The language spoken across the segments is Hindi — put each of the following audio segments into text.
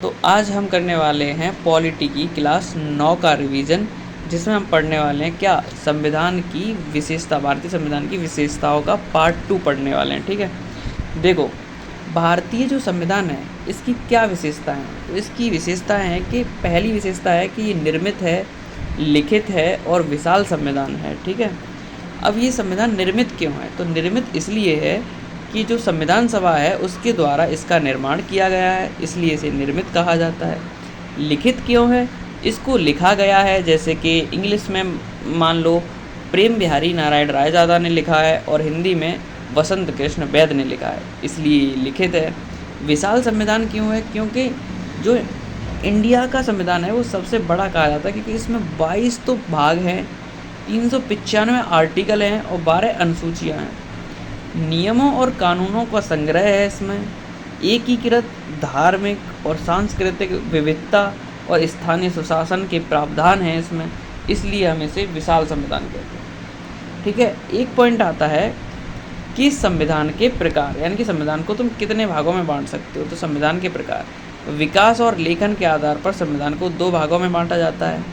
तो आज हम करने वाले हैं पॉलिटी की क्लास 9 का रिवीजन, जिसमें हम पढ़ने वाले हैं क्या संविधान की विशेषता, भारतीय संविधान की विशेषताओं का पार्ट 2 पढ़ने वाले हैं। ठीक है, देखो भारतीय जो संविधान है इसकी क्या विशेषता है। तो इसकी विशेषता है कि पहली विशेषता है कि ये निर्मित है, लिखित है और विशाल संविधान है। ठीक है, अब ये संविधान निर्मित क्यों है? तो निर्मित इसलिए है कि जो संविधान सभा है उसके द्वारा इसका निर्माण किया गया है, इसलिए इसे निर्मित कहा जाता है। लिखित क्यों है? इसको लिखा गया है, जैसे कि इंग्लिश में मान लो प्रेम बिहारी नारायण रायजादा ने लिखा है और हिंदी में वसंत कृष्ण वैद्य ने लिखा है, इसलिए लिखित है। विशाल संविधान क्यों है? क्योंकि जो इंडिया का संविधान है वो सबसे बड़ा कहा जाता है, क्योंकि इसमें 22 तो भाग हैं, 395 आर्टिकल हैं और 12 अनुसूचियाँ हैं। नियमों और कानूनों का संग्रह है इसमें, एकीकृत धार्मिक और सांस्कृतिक विविधता और स्थानीय सुशासन के प्रावधान हैं इसमें, इसलिए हम इसे विशाल संविधान कहते हैं। ठीक है, एक पॉइंट आता है कि संविधान के प्रकार, यानी कि संविधान को तुम कितने भागों में बांट सकते हो। तो संविधान के प्रकार, विकास और लेखन के आधार पर संविधान को 2 भागों में बांटा जाता है।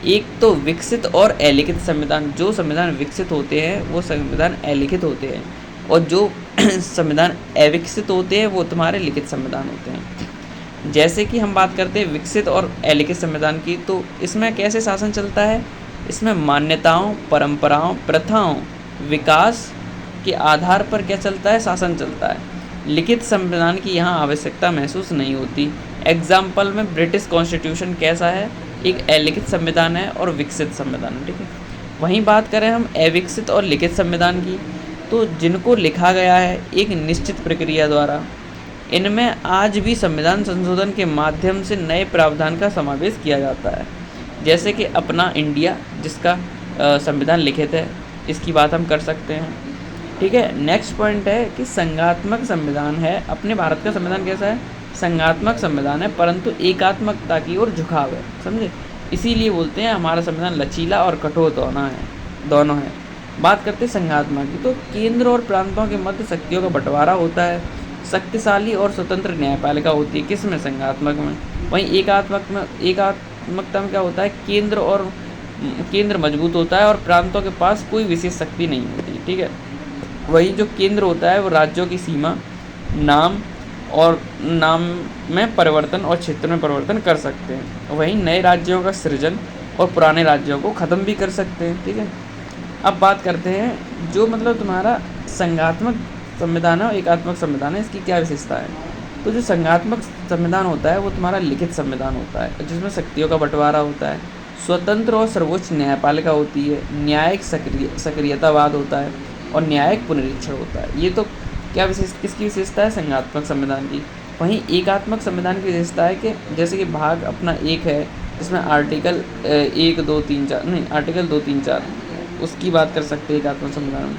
एक तो विकसित और अलिखित संविधान, जो संविधान विकसित होते हैं वो संविधान अलिखित होते हैं, और जो संविधान अविकसित होते हैं वो तुम्हारे लिखित संविधान होते हैं। जैसे कि हम बात करते हैं विकसित और अलिखित संविधान की, तो इसमें कैसे शासन चलता है? इसमें मान्यताओं, परंपराओं, प्रथाओं, विकास के आधार पर क्या चलता है? शासन चलता है। लिखित संविधान की यहाँ आवश्यकता महसूस नहीं होती। एग्जाम्पल में ब्रिटिश कॉन्स्टिट्यूशन कैसा है? एक अलिखित संविधान है और विकसित संविधान है। ठीक है, वहीं बात करें हम अविकसित और लिखित संविधान की, तो जिनको लिखा गया है एक निश्चित प्रक्रिया द्वारा, इनमें आज भी संविधान संशोधन के माध्यम से नए प्रावधान का समावेश किया जाता है। जैसे कि अपना इंडिया, जिसका संविधान लिखित है, इसकी बात हम कर सकते हैं। ठीक है, नेक्स्ट पॉइंट है कि संघात्मक संविधान है। अपने भारत का संविधान कैसा है? संघात्मक संविधान है, परंतु एकात्मकता की ओर झुकाव है, समझे? इसीलिए बोलते हैं हमारा संविधान लचीला और कठोर दोनों है। बात करते हैं संघात्मक की, तो केंद्र और प्रांतों के मध्य शक्तियों का बंटवारा होता है। शक्तिशाली और स्वतंत्र न्यायपालिका होती है, किस में? संघात्मक में। वहीं एकात्मकता में क्या होता है? केंद्र मजबूत होता है और प्रांतों के पास कोई विशेष शक्ति नहीं होती। ठीक है, वही जो केंद्र होता है वो राज्यों की सीमा, नाम में परिवर्तन और क्षेत्र में परिवर्तन कर सकते हैं। वहीं नए राज्यों का सृजन और पुराने राज्यों को ख़त्म भी कर सकते हैं। ठीक है, अब बात करते हैं जो मतलब तुम्हारा संघात्मक संविधान है और एकात्मक संविधान है, इसकी क्या विशेषता है। तो जो संघात्मक संविधान होता है वो तुम्हारा लिखित संविधान होता है, जिसमें शक्तियों का बंटवारा होता है, स्वतंत्र और सर्वोच्च न्यायपालिका होती है, न्यायिक सक्रियतावाद होता है और न्यायिक पुनरीक्षण होता है। ये तो किसकी विशेषता है? संघात्मक संविधान की। वहीं एकात्मक संविधान की विशेषता है कि जैसे कि भाग अपना 1 है, जिसमें आर्टिकल 1, 2, 3, 4 नहीं, आर्टिकल 2, 3, 4 उसकी बात कर सकते हैं एकात्मक संविधान में।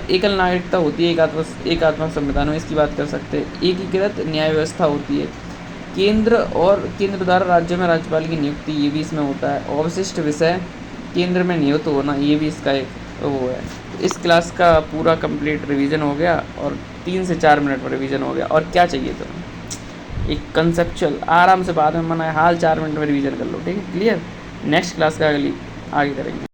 एकल नागरिकता होती है एकात्मक संविधान में, इसकी बात कर सकते हैं। एकीकृत न्याय व्यवस्था होती है, केंद्र द्वारा राज्यों में राज्यपाल की नियुक्ति, ये भी इसमें होता है। अवशिष्ट विषय केंद्र में नियुक्त होना, ये भी इसका एक वो है। तो इस क्लास का पूरा कंप्लीट रिवीजन हो गया और 3 से 4 मिनट में रिवीजन हो गया। और क्या चाहिए तुम्हें? एक कंसेप्चुअल आराम से बाद में मना हाल 4 मिनट में रिवीजन कर लो। ठीक है, क्लियर? नेक्स्ट क्लास का आगे करेंगे।